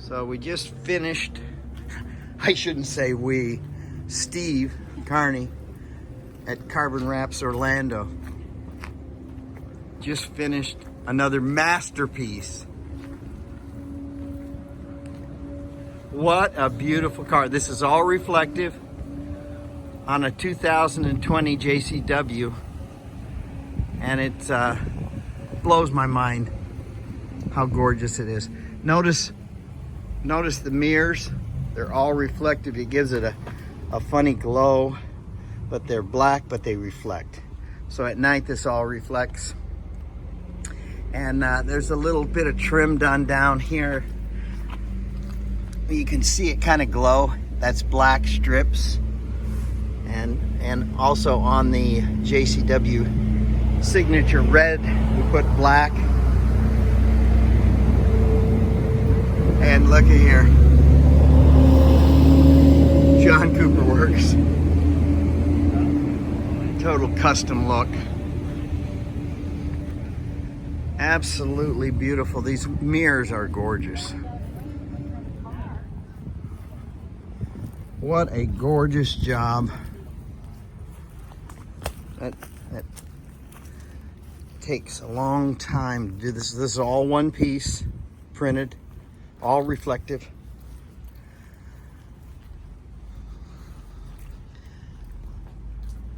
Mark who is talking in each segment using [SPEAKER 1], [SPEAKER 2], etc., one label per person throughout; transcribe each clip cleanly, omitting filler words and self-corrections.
[SPEAKER 1] So we just finished, I shouldn't say we, Steve Carney at Carbon Wraps Orlando just finished another masterpiece. What a beautiful car. This is all reflective on a 2020 JCW, and it blows my mind how gorgeous it is. Notice the mirrors. They're all reflective. It gives it a funny glow, but they're black, but they reflect. So at night this all reflects. And there's a little bit of trim done down here. You can see it kind of glow. That's black strips. And also on the JCW signature red, we put black. And look at here. John Cooper Works. Total custom look. Absolutely beautiful. These mirrors are gorgeous. What a gorgeous job. That takes a long time to do this. This is all one piece, printed, all reflective.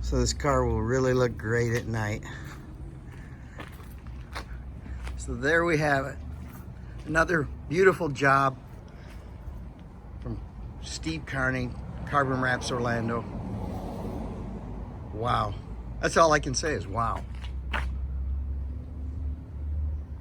[SPEAKER 1] So this car will really look great at night. So there we have it. Another beautiful job from Steve Carney, Carbon Wraps Orlando. Wow. That's all I can say is wow.